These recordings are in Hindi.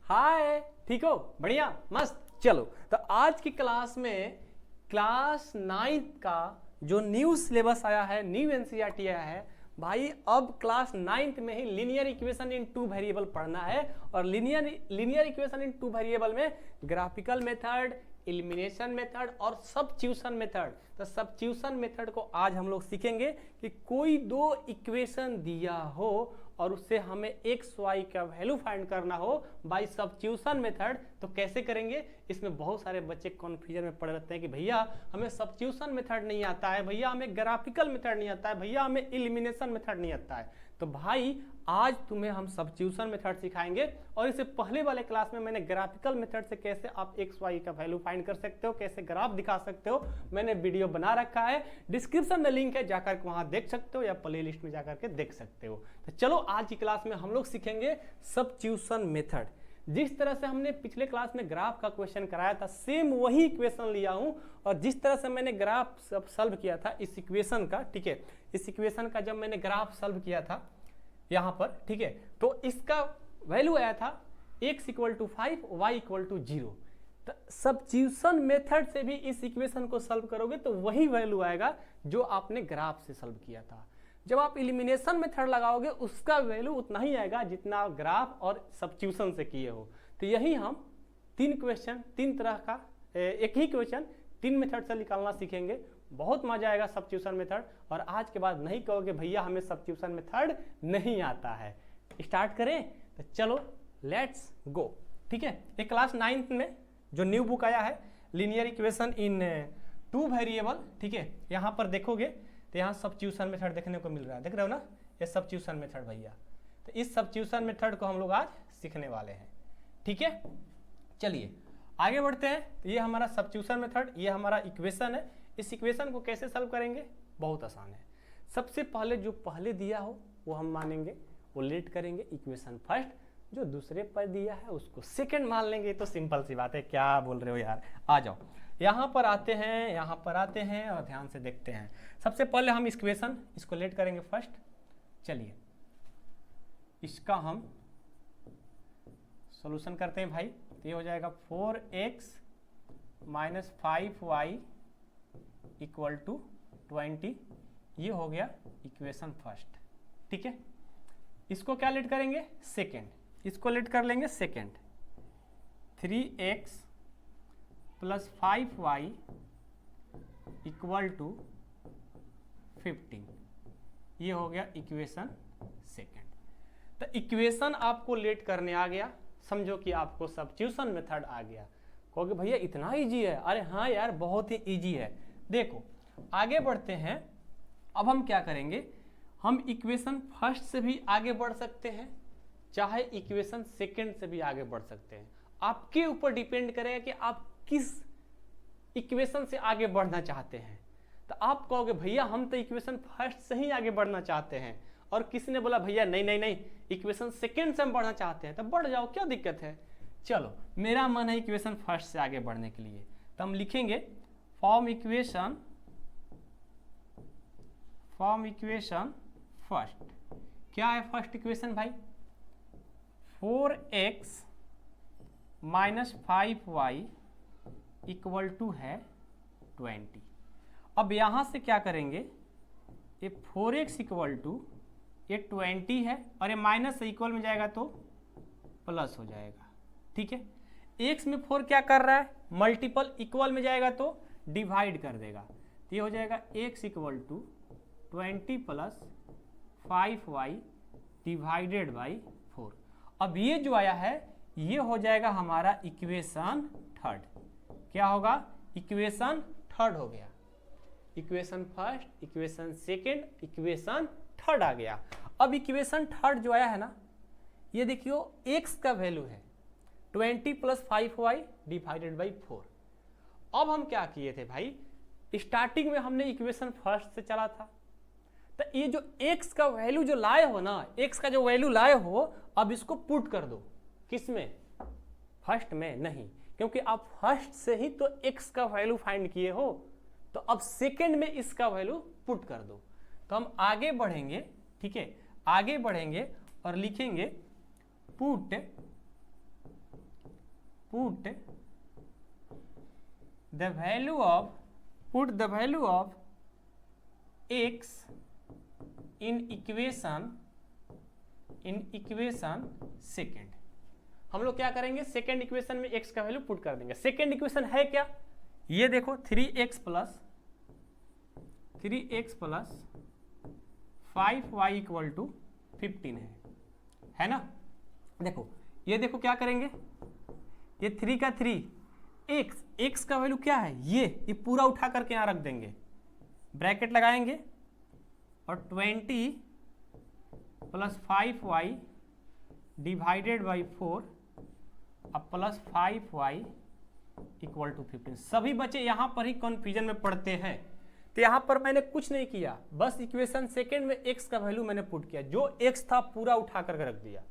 हाय, ठीक हो? बढ़िया, मस्त। चलो, तो आज की क्लास में क्लास 9th का जो न्यू सिलेबस आया है, न्यू एनसीईआरटी आया है भाई, अब क्लास 9th में ही linear equation in two variable पढ़ना है। और linear equation in two variable में ग्राफिकल मेथड, एलिमिनेशन मेथड और सब्स्टिट्यूशन मेथड। तो सब्स्टिट्यूशन मेथड को आज हम लोग सीखेंगे कि कोई दो इक्वेशन दिया हो और उससे हमें एक्स वाई का वैल्यू फाइंड करना हो बाय सब्स्टिट्यूशन मेथड, तो कैसे करेंगे। इसमें बहुत सारे बच्चे कन्फ्यूजन में पड़ रहते हैं कि भैया हमें सब्स्टिट्यूशन मेथड नहीं आता है, भैया हमें ग्राफिकल मेथड नहीं आता है, भैया हमें एलिमिनेशन मेथड नहीं आता है। तो भाई आज तुम्हें हम सब्स्टिट्यूशन मेथड सिखाएंगे। और इससे पहले वाले क्लास में मैंने ग्राफिकल मेथड से कैसे आप एक्स वाई का वैल्यू फाइंड कर सकते हो, कैसे ग्राफ दिखा सकते हो, मैंने वीडियो बना रखा है। डिस्क्रिप्शन में लिंक है, जाकर के वहां देख सकते हो या प्ले लिस्ट में जाकर के देख सकते हो। तो चलो आज की क्लास में हम लोग सीखेंगे सब्स्टिट्यूशन मेथड। जिस तरह से हमने पिछले क्लास में ग्राफ का क्वेश्चन कराया था, सेम वही इक्वेशन लिया हूं। और जिस तरह से मैंने ग्राफ सॉल्व किया था इस इक्वेशन का, ठीक है, इस इक्वेशन का जब मैंने ग्राफ सॉल्व किया था यहां पर, ठीक है, तो इसका वैल्यू आया था x = 5 y = 0। तो सब्स्टिट्यूशन मेथड से भी इस इक्वेशन को सॉल्व करोगे तो वही वैल्यू आएगा जो आपने ग्राफ से सॉल्व किया था। जब आप एलिमिनेशन मेथड लगाओगे उसका वैल्यू उतना ही आएगा जितना ग्राफ और सब्स्टिट्यूशन से किए हो। तो यही हम तीन क्वेश्चन, तीन तरह का एक ही क्वेश्चन तीन मेथड से निकालना सीखेंगे। बहुत मजा आएगा सब्स्टिट्यूशन मेथड। और आज के बाद नहीं कहोगे भैया हमें सब्स्टिट्यूशन मेथड नहीं आता है। स्टार्ट करें? तो चलो लेट्स गो। ठीक है, ये क्लास 9th में जो न्यू बुक आया है linear equation in two variable, ठीक है, यहाँ पर देखोगे तो यहाँ सब्स्टिट्यूशन मेथड देखने को मिल रहा है, देख रहे हो ना, ये सब्स्टिट्यूशन मेथड भैया। तो इस सब्स्टिट्यूशन मेथड को हम लोग आज सीखने वाले हैं। ठीक है, चलिए आगे बढ़ते हैं। तो ये हमारा सब्स्टिट्यूशन मेथड, ये हमारा इक्वेशन है। इस इक्वेशन को कैसे सॉल्व करेंगे? बहुत आसान है। सबसे पहले जो पहले दिया हो वो हम मानेंगे, वो लेट करेंगे इक्वेशन फर्स्ट, जो दूसरे पर दिया है उसको सेकंड मान लेंगे। तो सिंपल सी बात है, क्या बोल रहे हो यार। आ जाओ, यहाँ पर आते हैं, यहाँ पर आते हैं और ध्यान से देखते हैं। सबसे पहले हम इक्वेशन इसको लेट करेंगे फर्स्ट। चलिए इसका हम सॉल्यूशन करते हैं भाई। तो ये हो जाएगा 4x - 5y = 20। ये हो गया इक्वेशन फर्स्ट। ठीक है, इसको क्या लेट करेंगे? सेकेंड। इसको लेट कर लेंगे सेकेंड। 3x + 5y = 15। ये हो गया इक्वेशन सेकेंड। तो इक्वेशन आपको लेट करने आ गया, समझो कि आपको सब्स्टिट्यूशन मेथड आ गया। कहोगे भैया इतना इजी है? अरे हाँ यार, बहुत ही इजी है। देखो आगे बढ़ते हैं। अब हम क्या करेंगे, हम इक्वेशन फर्स्ट से भी आगे बढ़ सकते हैं, चाहे इक्वेशन सेकंड से भी आगे बढ़ सकते हैं। आपके ऊपर डिपेंड करेगा कि आप किस इक्वेशन से आगे बढ़ना चाहते हैं। तो आप कहोगे भैया हम तो इक्वेशन फर्स्ट से ही आगे बढ़ना चाहते हैं, और किसी ने बोला भैया नहीं नहीं नहीं, इक्वेशन सेकंड से हम बढ़ना चाहते हैं। तो बढ़ जाओ, क्या दिक्कत है। चलो मेरा मन है इक्वेशन फर्स्ट से आगे बढ़ने के लिए, तो हम लिखेंगे फॉर्म इक्वेशन फर्स्ट। क्या है फर्स्ट इक्वेशन भाई? 4x - 5y = है 20। अब यहां से क्या करेंगे, ये 4x = ये 20 है और ये माइनस से इक्वल में जाएगा तो प्लस हो जाएगा। ठीक है, x में 4 क्या कर रहा है? मल्टीपल, इक्वल में जाएगा तो डिवाइड कर देगा। तो ये हो जाएगा x = 20 + 5y / 4। अब ये जो आया है ये हो जाएगा हमारा इक्वेशन थर्ड। क्या होगा? इक्वेशन थर्ड हो गया। Equation first, equation second, equation third आ गया। अब इक्वेशन थर्ड जो आया है ना, ये देखियो x का वैल्यू है 20 + 5y / 4। अब हम क्या किए थे भाई, स्टार्टिंग में हमने इक्वेशन फर्स्ट से चला था। तो ये जो x का वैल्यू जो लाए हो ना, x का जो वैल्यू लाए हो, अब इसको पुट कर दो। किसमें? फर्स्ट में नहीं, क्योंकि आप फर्स्ट से ही तो x का वैल्यू फाइंड किए हो। तो अब सेकंड में इसका वैल्यू पुट कर दो। तो हम आगे बढ़ेंगे, ठीक है, आगे बढ़ेंगे और लिखेंगे put put the value of x in equation second. हम लोग क्या करेंगे, सेकेंड इक्वेशन में x का वैल्यू पुट कर देंगे। सेकेंड इक्वेशन है क्या, ये देखो 3x plus 5y equal to 15 है ना। देखो ये देखो क्या करेंगे, ये 3 का 3 x का वैल्यू क्या है, ये पूरा उठा करके यहाँ रख देंगे, ब्रैकेट लगाएंगे और 20 प्लस 5y डिवाइडेड बाई 4 अब प्लस 5y इक्वल टू 15। सभी बच्चे यहाँ पर ही कंफ्यूजन में पड़ते हैं, तो यहाँ पर मैंने कुछ नहीं किया, बस इक्वेशन सेकेंड में x का वैल्यू मैंने पुट किया, जो x था पूरा उठा करके रख दिया।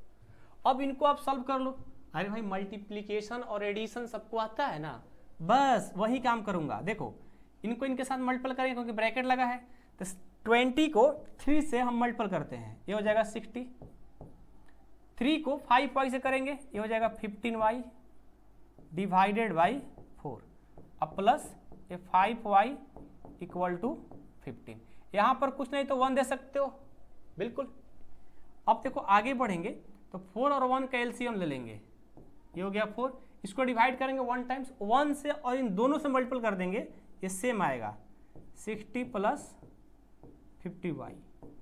अब इनको आप सॉल्व कर लो। अरे भाई मल्टीप्लिकेशन और एडिशन सबको आता है ना, बस वही काम करूंगा। देखो इनको इनके साथ मल्टीपल करेंगे क्योंकि ब्रैकेट लगा है, तो 20 को 3 से हम मल्टीपल करते हैं, ये हो जाएगा 60। 3 को 5y से करेंगे, ये हो जाएगा 15y डिवाइडेड बाई 4 अब प्लस ये 5y इक्वल टू 15। यहाँ पर कुछ नहीं तो 1 दे सकते हो, बिल्कुल। अब देखो आगे बढ़ेंगे तो 4 और 1 का एलसीएम ले लेंगे, ये हो गया 4, इसको डिवाइड करेंगे 1 टाइम्स 1 से और इन दोनों से मल्टीपल कर देंगे, ये सेम आएगा 60 प्लस 50y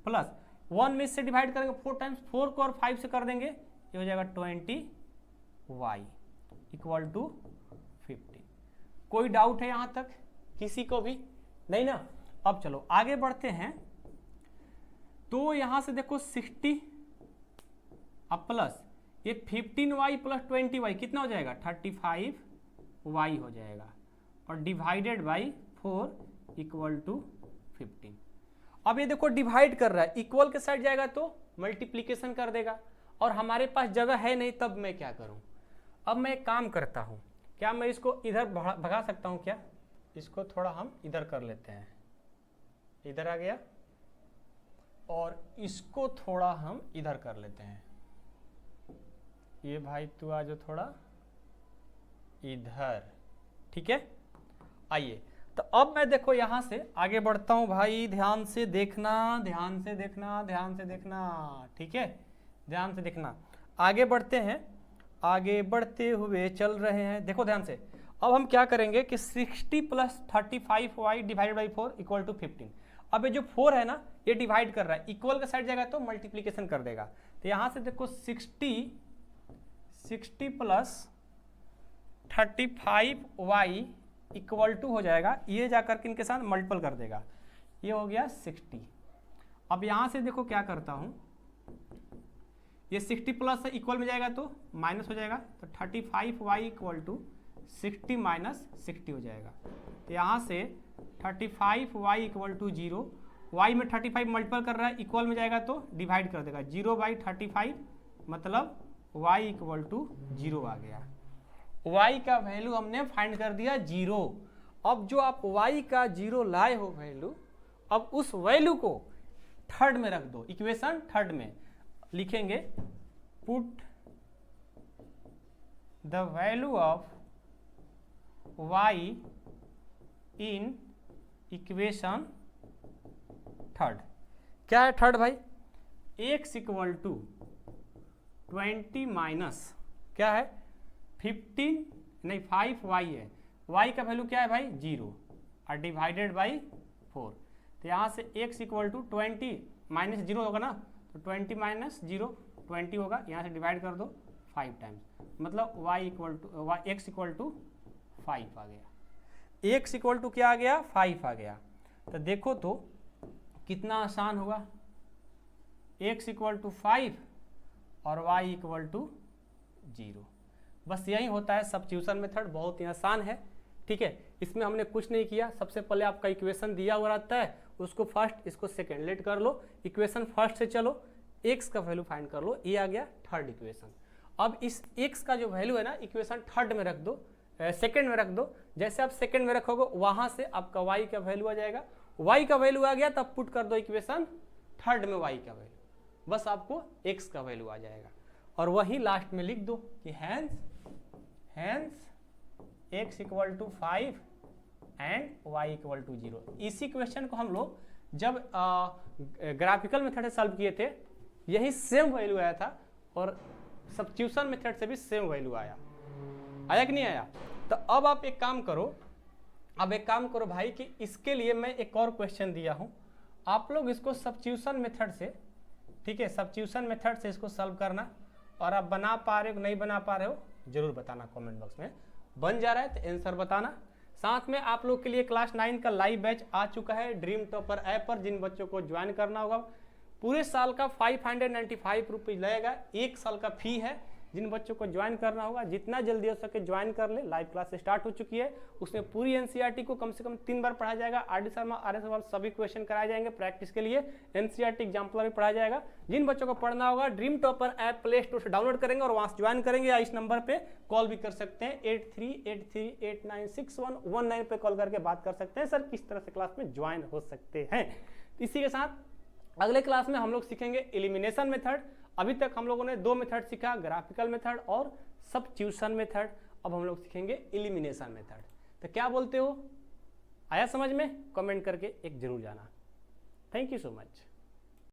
प्लस 1 में इससे डिवाइड करेंगे 4 टाइम्स, 4 को और 5 से कर देंगे, ये हो जाएगा 20y इक्वल टू 15। कोई डाउट है यहाँ तक किसी को भी नहीं ना। अब चलो आगे बढ़ते हैं, तो यहां से देखो 60 अब प्लस ये 15y प्लस 20y कितना हो जाएगा 35y हो जाएगा और डिवाइडेड बाई 4 इक्वल टू 15। अब ये देखो डिवाइड कर रहा है, इक्वल के साइड जाएगा तो मल्टीप्लिकेशन कर देगा, और हमारे पास जगह है नहीं, तब मैं क्या करूं। अब मैं एक काम करता हूं, क्या मैं इसको इधर भगा सकता हूं क्या, इसको थोड़ा हम इधर कर लेते हैं, इधर आ गया, और इसको थोड़ा हम इधर कर लेते हैं, ये भाई तू आ जो थोड़ा इधर, ठीक है। आइए तो अब मैं देखो यहां से आगे बढ़ता हूं भाई, ध्यान से देखना, ध्यान से देखना, ध्यान से देखना, ठीक है, ध्यान से देखना। आगे बढ़ते हैं, आगे बढ़ते हुए चल रहे हैं, देखो ध्यान से। अब हम क्या करेंगे कि 60 plus 35y divided by 4 equal to 15। अब ये जो 4 है ना, ये डिवाइड कर रहा है, इक्वल के साइड जाएगा तो मल्टीप्लिकेशन कर देगा, तो यहां से देखो 60 प्लस 35y इक्वल टू हो जाएगा, ये जाकर के इनके साथ मल्टीपल कर देगा, ये हो गया 60। अब यहां से देखो क्या करता हूं, ये 60 प्लस इक्वल में जाएगा तो माइनस हो जाएगा, तो 35y इक्वल टू 60 माइनस 60 हो जाएगा, तो यहाँ से 35y इक्वल टू 0, y में 35 मल्टीपल कर रहा है, इक्वल में जाएगा तो डिवाइड कर देगा, 0 बाई 35 मतलब y इक्वल टू 0 आ गया। y का वैल्यू हमने फाइंड कर दिया 0। अब जो आप y का 0 लाए हो वैल्यू, अब उस वैल्यू को थर्ड में रख दो, इक्वेशन थर्ड में लिखेंगे, put the value of y in equation third. क्या है थर्ड भाई, x इक्वल टू 20 माइनस क्या है 15 नहीं 5y है, y का वैल्यू क्या है भाई 0 और डिवाइडेड बाई 4, तो यहाँ से x इक्वल टू 20 माइनस 0 होगा ना, तो 20 माइनस 0 20 होगा, यहाँ से डिवाइड कर दो 5 टाइम्स, मतलब y equal to x equal to 5 आ गया, x इक्वल टू क्या आ गया 5 आ गया। तो देखो तो कितना आसान होगा, x इक्वल टू 5 और y इक्वल टू 0, बस यही होता है सब्स्टिट्यूशन मेथड, बहुत ही आसान है, ठीक है। इसमें हमने कुछ नहीं किया, सबसे पहले आपका इक्वेशन दिया हुआ रहता है, उसको फर्स्ट इसको सेकेंड लेट कर लो, इक्वेशन फर्स्ट से चलो, x का वैल्यू फाइंड कर लो, ये आ गया थर्ड इक्वेशन। अब इस x का जो वैल्यू है ना, इक्वेशन थर्ड में रख दो, सेकेंड में रख दो, जैसे आप सेकेंड में रखोगे वहां से आपका y का वैल्यू आ जाएगा, y का वैल्यू आ गया तब पुट कर दो इक्वेशन थर्ड में y का वैल्यू, बस आपको x का वैल्यू आ जाएगा, और वही लास्ट में लिख दो कि hence x equal to 5 and y equal to 0। इसी क्वेश्चन को हम लोग जब ग्राफिकल मेथड से सॉल्व किए थे यही सेम वैल्यू आया था और सब्स्टिट्यूशन मेथड से भी सेम वैल्यू आया कि नहीं आया। तो अब आप एक काम करो भाई कि इसके लिए मैं एक और क्वेश्चन दिया हूं, आप लोग इसको सब्स्टिट्यूशन मेथड से, ठीक है, सब्स्टिट्यूशन मेथड से इसको सॉल्व करना, और आप बना पा रहे हो नहीं बना पा रहे हो जरूर बताना कमेंट बॉक्स में। बन जा रहा है तो आंसर बताना। साथ में आप लोग के लिए क्लास 9 का लाइव बैच आ चुका है ड्रीम टॉपर ऐप पर, जिन बच्चों को ज्वाइन करना होगा पूरे साल का 595 रुपीज लगेगा, 1 साल का फी है। जिन बच्चों को ज्वाइन करना होगा जितना जल्दी हो सके ज्वाइन कर ले। लाइव क्लास स्टार्ट हो चुकी है, उसमें पूरी एनसीईआरटी को कम से कम 3 बार पढ़ाया जाएगा। R D Sharma R S सवाल सभी क्वेश्चन कराए जाएंगे प्रैक्टिस के लिए। एनसीईआरटी एग्जाम्पलर भी पढ़ाया जाएगा। जिन बच्चों को पढ़ना होगा dream topper app play store से डाउनलोड करेंगे और वहां से ज्वाइन करेंगे, या इस नंबर पे कॉल भी कर सकते हैं 8383896119 पे कॉल करके बात कर सकते हैं सर किस तरह से क्लास में ज्वाइन हो सकते हैं। इसी के साथ अगले क्लास में हम लोग सीखेंगे एलिमिनेशन मेथड। अभी तक हम लोगों ने 2 मेथड सीखा, ग्राफिकल मेथड और सब्स्टिट्यूशन मेथड। अब हम लोग सीखेंगे एलिमिनेशन मेथड। तो क्या बोलते हो, आया समझ में? कमेंट करके एक जरूर जाना। Thank you so much.